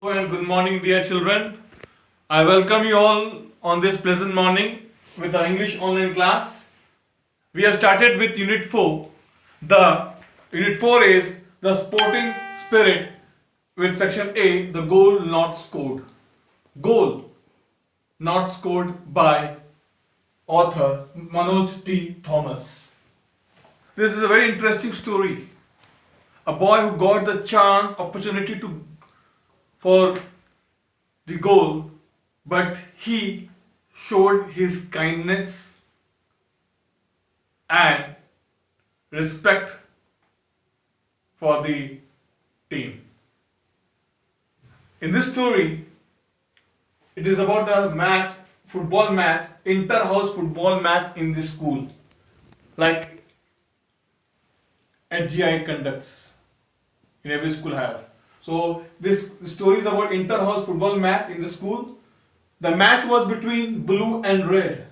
Hello and good morning, dear children. I welcome you all on this pleasant morning with our English online class. We have started with Unit 4. The Unit 4 is the sporting spirit with Section A, the goal not scored. Goal not scored by author Manoj T. Thomas. This is a very interesting story. A boy who got the opportunity to for the goal, but he showed his kindness and respect for the team. In this story, it is about a football match, inter-house football match in the school, like HGI conducts in every school have. So this story is about inter-house football match in the school. The match was between blue and red.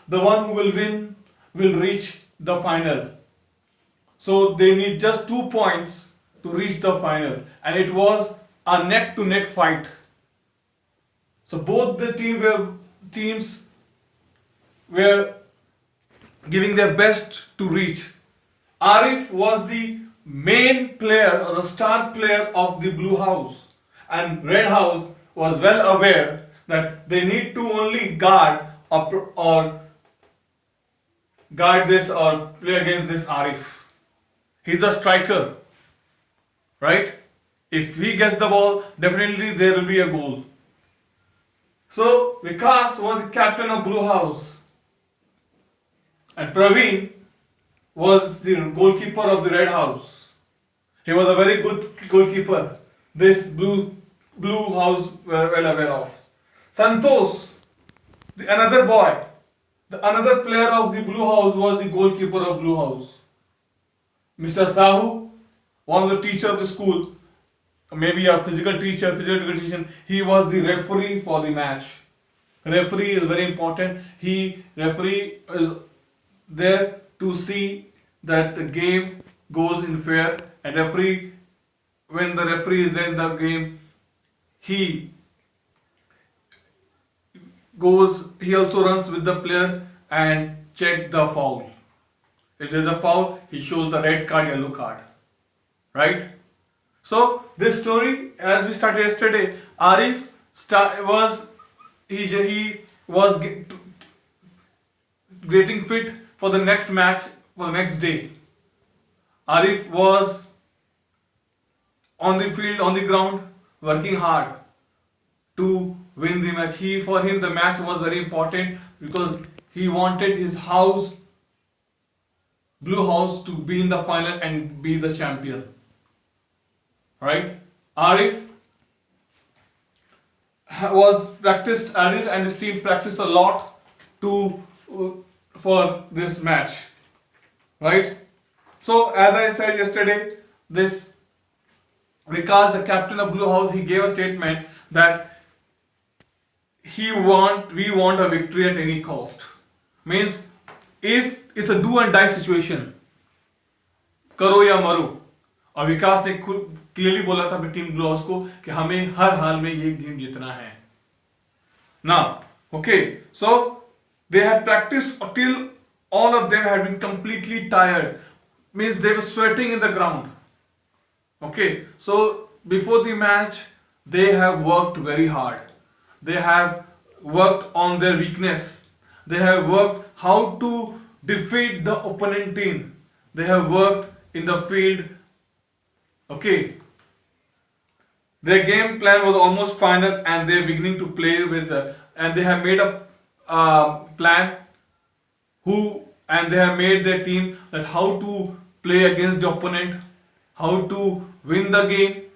The one who will win will reach the final. So they need just 2 points to reach the final, and it was a neck-to-neck fight. So both the teams were giving their best to reach. Arif was the main player or the star player of the Blue House, and Red House was well aware that they need to only or guard this or play against this Arif. He's the striker, right? If he gets the ball, definitely there will be a goal. So Vikas was the captain of Blue House, and Praveen was the goalkeeper of the Red House. He was a very good goalkeeper. This Blue House were well aware of. Santosh, another boy, another player of the Blue House was the goalkeeper of Blue House. Mr. Sahu, one of the teacher of the school, maybe a physical education, he was the referee for the match. Referee is very important. Referee is there to see that the game goes in fair, and when the referee is there in the game, he also runs with the player and check the foul. If there is a foul, he shows the red card, yellow card, right? So this story, as we started yesterday, Arif was getting fit for the next match for the next day. Arif was on the field, on the ground, working hard to win the match. For him, the match was very important because he wanted his Blue House, to be in the final and be the champion. Right? Arif and his team practiced a lot for this match. Right? So, as I said yesterday, this Vikas, the captain of Blue House, he gave a statement that we want a victory at any cost. Means, if it's a do and die situation, करो या मरो. और विकास ने clearly बोला था अपनी team blue house को कि हमें हर हाल में ये गेम जीतना है. Now, okay, so they had practiced till all of them had been completely tired. Means they were sweating in the ground. Okay, so before the match, they have worked very hard. They have worked on their weakness. They have worked how to defeat the opponent team. They have worked in the field. Okay, their game plan was almost final, and they're beginning to play and they have made a plan and they have made their team that how to play against the opponent, how to win the game.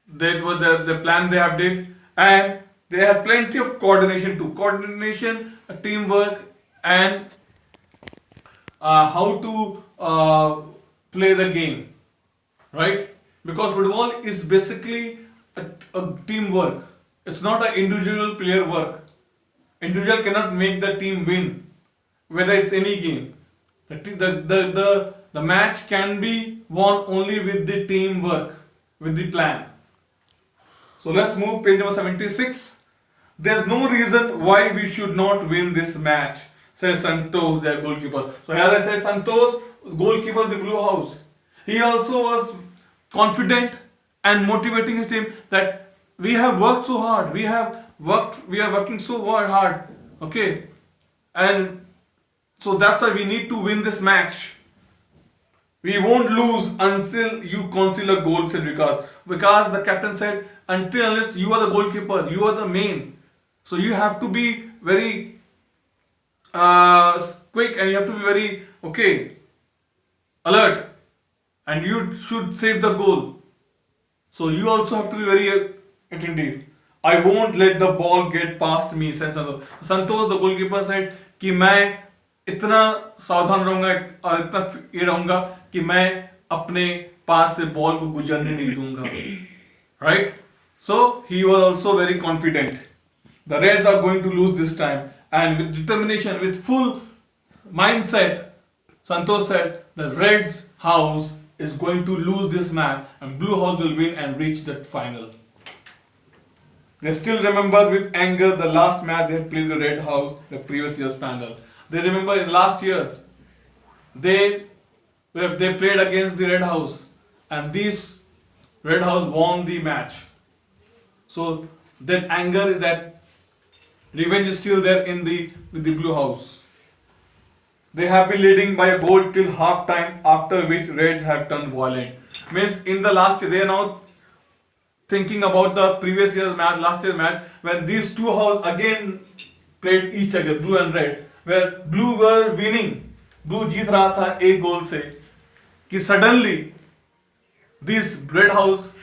That was the plan they have did, and they have plenty of coordination too. Coordination, teamwork, and how to play the game, right? Because football is basically a teamwork. It's not an individual player work. Individual cannot make the team win, whether it's any game. The match can be won only with the teamwork, with the plan. So let's move page number 76. There's no reason why we should not win this match, said Santos, their goalkeeper. So as I said, Santos, goalkeeper of the Blue House, he also was confident and motivating his team that we have worked so hard, we are working so hard, okay, and so that's why we need to win this match. We won't lose until you concede a goal, said Vikas. Because the captain said, until unless you are the goalkeeper, you are the main. So you have to be very quick and you have to be very alert, and you should save the goal. So you also have to be very attentive. I won't let the ball get past me, said Santos. Santos, the goalkeeper, said कि मैं इतना सावधान रहूंगा और इतना ये रहूंगा कि मैं अपने पास से बॉल को गुजरने नहीं दूंगा. Right? So he was also very confident. The Reds are going to lose this time, and with determination, with full mindset, Santos said the Reds house is going to lose this match and Blue House will win and reach the final. They still remember with anger the last match they had played the Red House, the previous year's final. They remember in last year they played against the Red House and this Red House won the match. So that anger, that revenge is still there with the Blue House. They have been leading by a goal till half time, after which Reds have turned violent. Means in the last year, they are now thinking about the previous year's match, last year's match, when these two houses again played each other, Blue and Red, where Blue were winning. Blue जीत रहा था एक गोल से, कि suddenly this Red House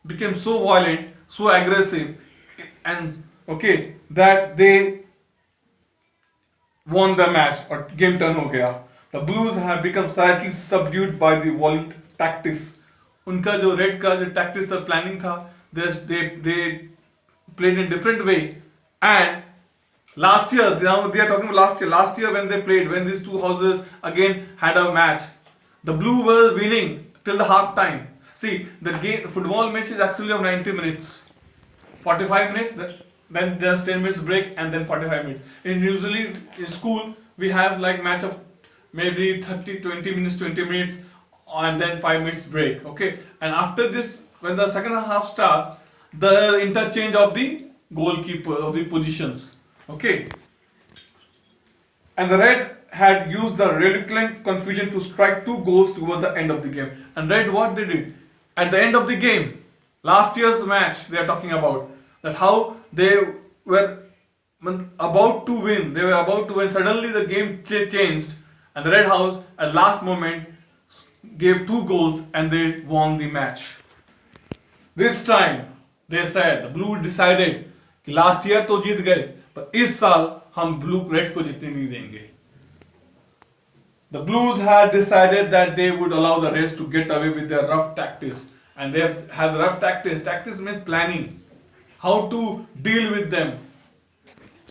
became so violent, so aggressive, and that they won the match or game turn हो गया. The Blues have become slightly subdued by the violent tactics. उनका जो Red का जो tactics और planning था, they played in different way. And last year, now they are talking about last year. Last year when they played, when these two houses again had a match, the Blue were winning till the half time. See, the game, football match is actually of 90 minutes, 45 minutes. Then there's 10 minutes break and then 45 minutes. Usually in school we have like match of maybe 20 minutes, and then 5 minutes break. Okay, and after this, when the second half starts, the interchange of the goalkeeper of the positions. Okay, and the Red had used the reluctant confusion to strike 2 goals towards the end of the game. And Red, what they did at the end of the game, last year's match they are talking about, that how they were about to win. They were about to win. Suddenly the game changed, and the Red House at last moment gave 2 goals and they won the match. This time they said, the Blue decided कि last year तो जीत गए, पर इस साल हम Blue Red को जीतने नहीं देंगे. The Blues had decided that they would allow the Reds to get away with their rough tactics, and they had rough tactics. Tactics means planning, how to deal with them,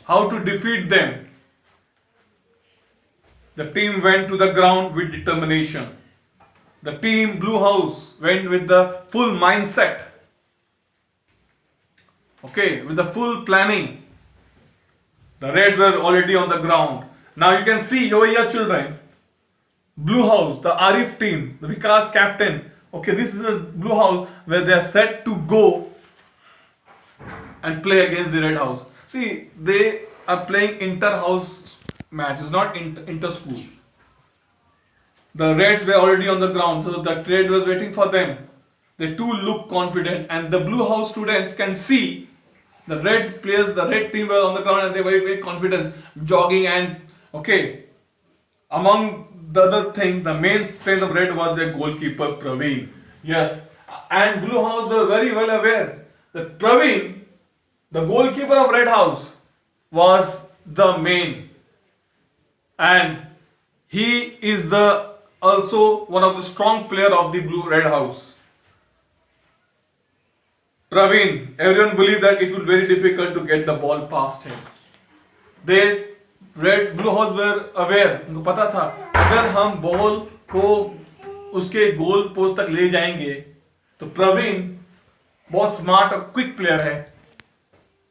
how to defeat them. The team went to the ground with determination. The team Blue House went with the full mindset. Okay, with the full planning. The Reds were already on the ground. Now you can see over here, children. Blue House, the Arif team, the Vikas captain. Okay, this is a Blue House where they are set to go and play against the Red House. See, they are playing inter-house matches, not inter-school. The Reds were already on the ground, so the Red was waiting for them. They too look confident, and the Blue House students can see the Red players, the Red team were on the ground and they were very confident, jogging and among the other things, the main strength of Red was their goalkeeper Praveen. Yes, and Blue House were very well aware that Praveen, the goalkeeper of Red House, was the main, and he is also one of the strong player of the Red House. Praveen, everyone believed that it would be very difficult to get the ball past him. Blue House were aware, उनको पता था अगर हम ball को उसके goal post तक ले जाएंगे तो प्रवीण बहुत स्मार्ट और क्विक प्लेयर है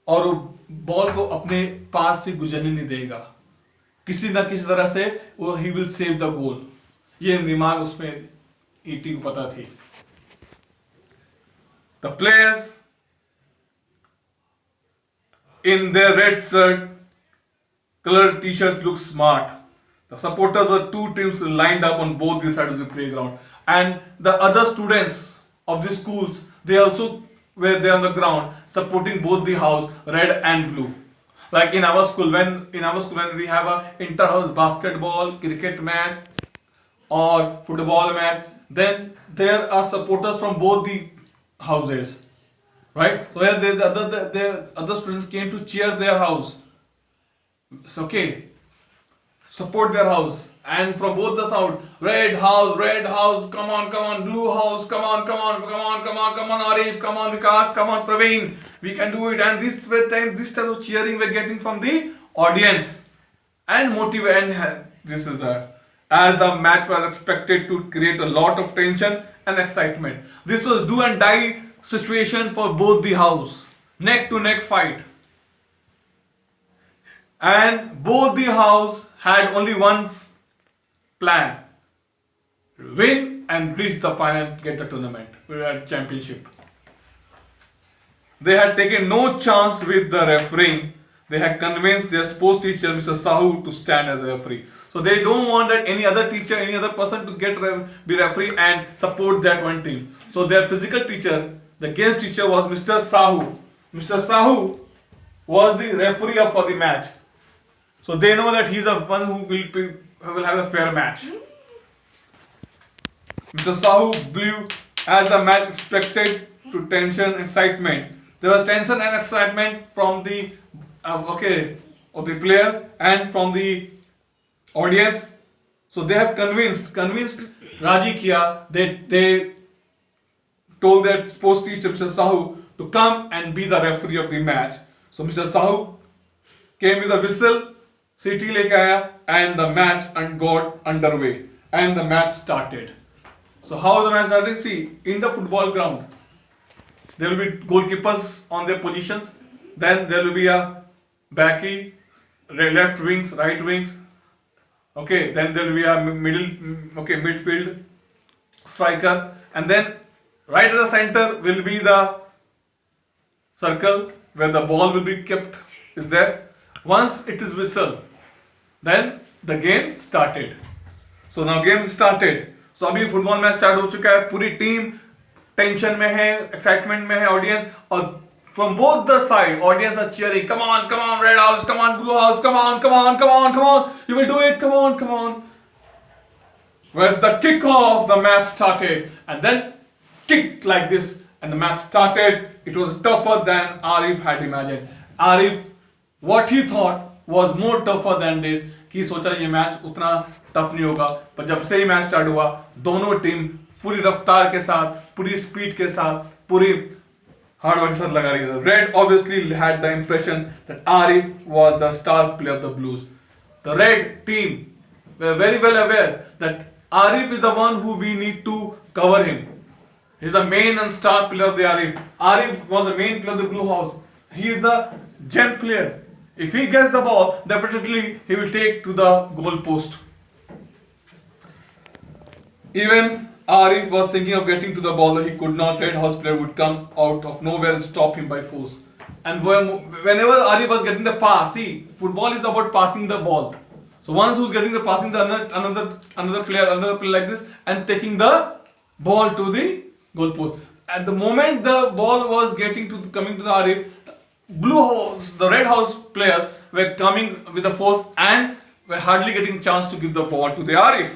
और वो बॉल को अपने पास से गुजरने नहीं देगा, किसी ना किसी तरह से वो he will save the goal. ये दिमाग उसमें ईटी को पता थी। The players in their red shirt colored t-shirts look smart. The supporters of two teams lined up on both the sides of the playground, and the other students of the schools, they also were there on the ground supporting both the house, red and blue. Like in our school, when we have a inter-house basketball, cricket match or football match, then there are supporters from both the houses, right? So here the other students came to cheer their house. It's okay, support their house, and from both the sound, red house, come on, blue house, come on, Arif, come on, Vikas, come on, Praveen, we can do it. And this type of cheering we're getting from the audience and motivate. And this is as the match was expected to create a lot of tension and excitement. This was do and die situation for both the house, neck to neck fight, and both the house had only one plan: win and reach the final, get the tournament, championship. They had taken no chance with the refereeing. They had convinced their sports teacher, Mr. Sahu, to stand as a referee. So they don't want that any other teacher, any other person to be referee and support that one team. So their physical teacher, the game teacher, was Mr. Sahu. Mr. Sahu was the referee for the match. So they know that he's the one who will have a fair match. Mr. Sahu blew as the match expected to tension, excitement. There was tension and excitement from the of the players and from the audience. So they have convinced Raji Kiya. They told their sports teacher, Mr. Sahu, to come and be the referee of the match. So Mr. Sahu came with a whistle, CT leke aaya, and the match got underway, and the match started. So how is the match starting? See, in the football ground, there will be goalkeepers on their positions. Then there will be a backy, left wings, right wings. Okay, then there will be a midfield striker, and then right at the center will be the circle where the ball will be kept. Is there? Once it is whistle, then the game started. So now game started. So अभी football match start हो चुका है, पूरी team tension में है, excitement में है audience, और from both the side audience are cheering, come on, red house, come on, blue house, come on, you will do it, come on. When the kick-off, the match started, and then kicked like this, and the match started. It was tougher than Arif had imagined. Arif, what he thought was more tougher than this. कि सोचा ये match उतना tough नहीं होगा, पर जब से ही match start हुआ, दोनों टीम पूरी रफ्तार के साथ, पूरी स्पीड के साथ, पूरी हार्ड वर्क के साथ लगा रही थी. Red obviously had the impression that Arif was the star player of the Blues. The Red team were very well aware that Arif is the one who we need to cover him. He is the main and star player of the Arif. Arif was the main player of the Blue House. He is the gem player. If he gets the ball, definitely he will take to the goal post. Even Arif was thinking of getting to the ball, but he could not. Red House player would come out of nowhere and stop him by force. And whenever Arif was getting the pass, see, football is about passing the ball. So once who's getting the passing, the another player like this, and taking the ball to the goal post. At the moment the ball was coming to the Arif, Blue House, the Red House player were coming with the force and were hardly getting chance to give the ball to the Arif.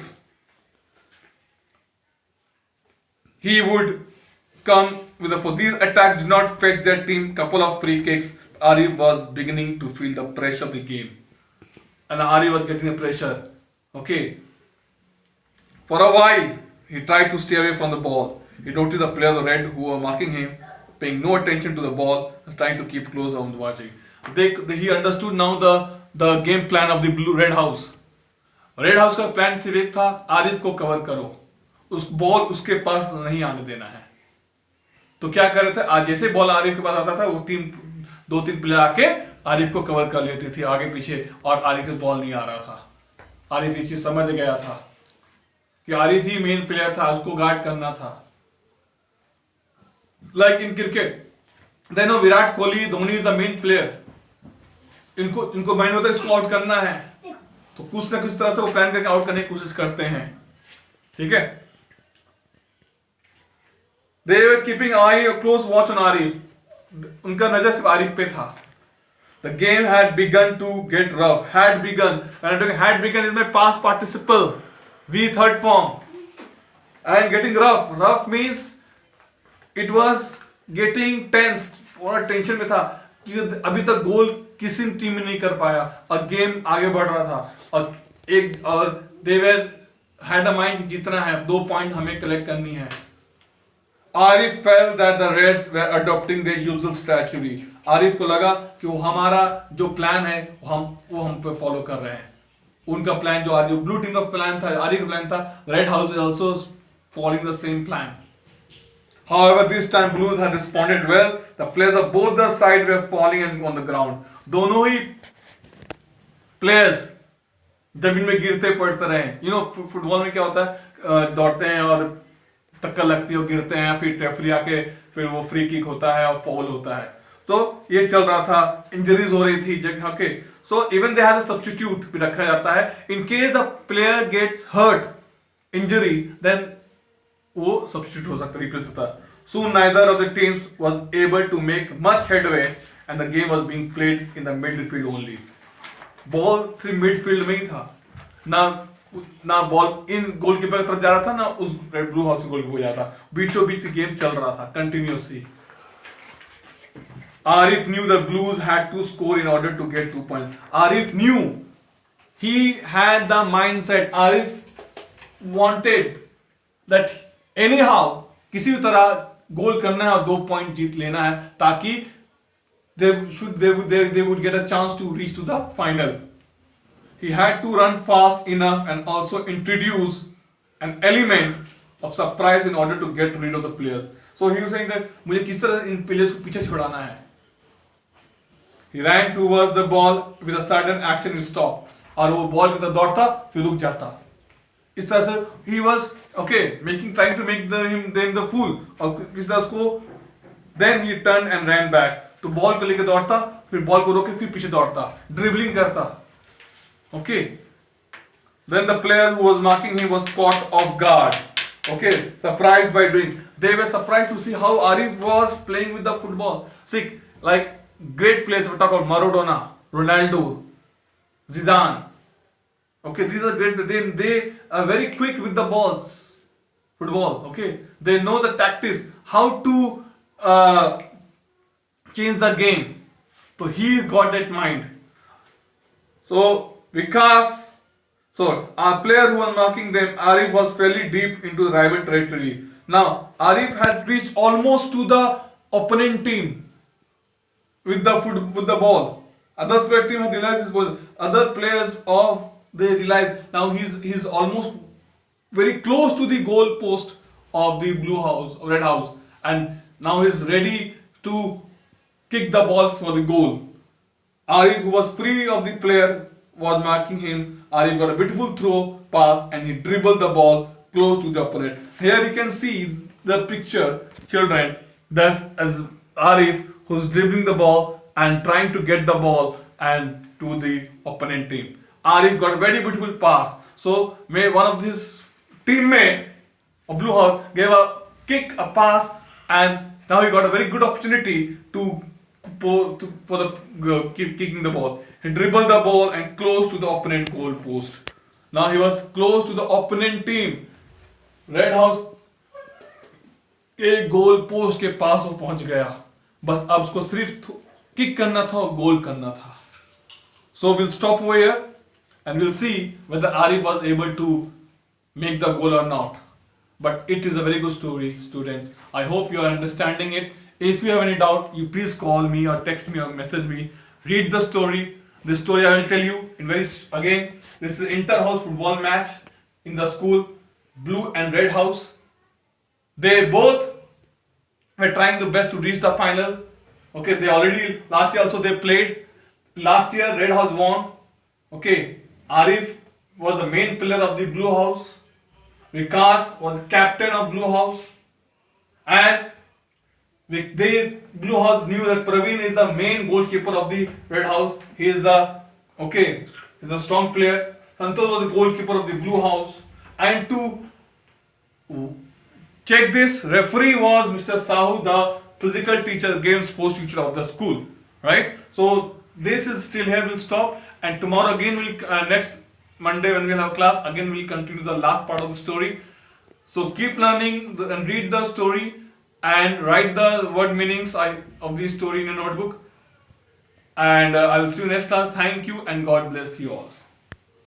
He would come with the force. These attacks did not fetch their team couple of free kicks. Arif was beginning to feel the pressure of the game, and Arif was getting the pressure. Okay. For a while, he tried to stay away from the ball. He noticed the players of Red who were marking him, paying no attention to the ball, and trying to keep close on watching. He understood now the game plan of the Red House. Red House का plan सिर्फ एक था, आरिफ को cover करो, उस ball उसके पास नहीं आने देना है. तो क्या कर रहे थे, आज जैसे बॉल आरिफ के पास आता था वो टीम 2-3 प्लेयर आके आरिफ को कवर कर लेती थी आगे पीछे, और आरिफ के बॉल नहीं आ रहा था। आरिफ ये चीज समझ गया था कि आरिफ ही मेन प्लेयर था, उसको गार्ड करना था। Like in cricket they know Virat Kohli, Dhoni is the main player, इनको माइंड होता है इसको आउट करना है, तो कुछ ना कुछ तरह से वो प्लान करके आउट करने की कोशिश करते हैं, ठीक है। They were keeping eye a close watch on Arif. उनका नजर सिर्फ आरिफ पे था। The game had begun to get rough. Had begun. When I'm talking had begun is my past participle. V third form. And getting rough. Rough means it was getting tense. पूरा tension में था कि अभी तक गोल किसी team ने नहीं कर पाया और गेम आगे बढ़ रहा था और they were had a mind कि जीतना है, 2 पॉइंट हमें कलेक्ट करनी है। Arif felt that the Reds were adopting their usual strategy. Arif को लगा कि वो हमारा जो प्लान है वो हम पे फॉलो कर रहे हैं। उनका प्लान जो ब्लू टीम का प्लान था, आरिफ का प्लान था, red house is also following the same plan. However, this time Blues had responded well. The players of both the sides were falling and on the ground. दोनों ही players जमीन में गिरते पड़ते रहे। यू नो फुटबॉल में क्या होता है, दौड़ते हैं और टक्कर लगती है, गिरते हैं, फिर रेफरी आके फिर वो फ्री किक होता है और फाउल होता है। तो ये चल रहा था, इंजरीज हो रही थी जगह के, so even they have a substitute भी रखा जाता है in case the player gets hurt injury, then वो सब्स्टिट्यूट हो सकता है, रिप्लेस होता है। Soon neither of the teams was able to make much headway and the game was being played in the midfield only. Ball सिर्फ midfield में ही था, ना बॉल इन गोलकीपर की तरफ जा रहा था, ना उस रेड ब्लू हाउस के गोलकीपर को जा रहा था, बीचों बीच गेम चल रहा था continuously. Arif knew the Blues had to score in order to get 2 points. Arif knew, he had the mindset, Arif wanted that anyhow किसी भी तरह गोल करना है और 2 पॉइंट जीत लेना है ताकि they would get a chance to reach to the final. He had to run fast enough and also introduce an element of surprise in order to get rid of the players. So he was saying that मुझे किस तरह इन players को पीछे छुड़ाना है। He ran towards the ball with a sudden action he stopped. और वो ball की तरफ दौड़ता फिर रुक जाता। इस तरह से he was trying to make them the fool, और किस तरह उसको then he turned and ran back. तो बॉल को लेकर दौड़ता, फिर बॉल को रोके फिर पीछे दौड़ता, ड्रिबलिंग करता। Okay. Then the player who was marking him was caught off guard. Okay, surprised by doing. They were surprised to see how Arif was playing with the football. See, like great players, we talk about Maradona, Ronaldo, Zidane. Okay, these are great. They are very quick with the balls. Football. Okay, they know the tactics, how to change the game. So he got that mind. So our player who was marking them, Arif was fairly deep into the rival territory. Now, Arif had reached almost to the opponent team with the ball. Other player team had realized his ball. Other players they realized now he's almost very close to the goal post of the blue house, red house, and now he's ready to kick the ball for the goal. Arif, who was free of the player, was marking him. Arif got a beautiful throw pass and he dribbled the ball close to the opponent. Here you can see the picture, children. That's as Arif who's dribbling the ball and trying to get the ball and to the opponent team. Arif got a very beautiful pass. So one of his teammate of Blue House gave a kick, a pass, and now he got a very good opportunity for kicking the ball. He dribbled the ball and close to the opponent goal post. Now he was close to the opponent team. Red House के goal post के पास वो पहुंच गया, बस अब उसको सिर्फ kick करना था और गोल करना था. So we'll stop over here and we'll see whether Arif was able to make the goal or not. But it is a very good story, students. I hope you are understanding it. If you have any doubt, you please call me or text me or message me. Read the story. This story I will tell you in again. This is inter-house football match in the school. Blue and red house. They both were trying the best to reach the final. Okay, they already last year also they played. Last year Red House won. Okay, Arif was the main pillar of the Blue House. Vikas was captain of Blue House, and Blue House knew that Praveen is the main goalkeeper of the Red House. He is the he's a strong player. Santosh was the goalkeeper of the Blue House, and to check this, referee was Mr. Sahu, the physical teacher, game sports teacher of the school. Right? So this is still here. We'll stop, and tomorrow again we'll next Monday when we'll have class again we'll continue the last part of the story. So keep learning and read the story and write the word meanings of the story in your notebook. And I will see you next class. Thank you and God bless you all.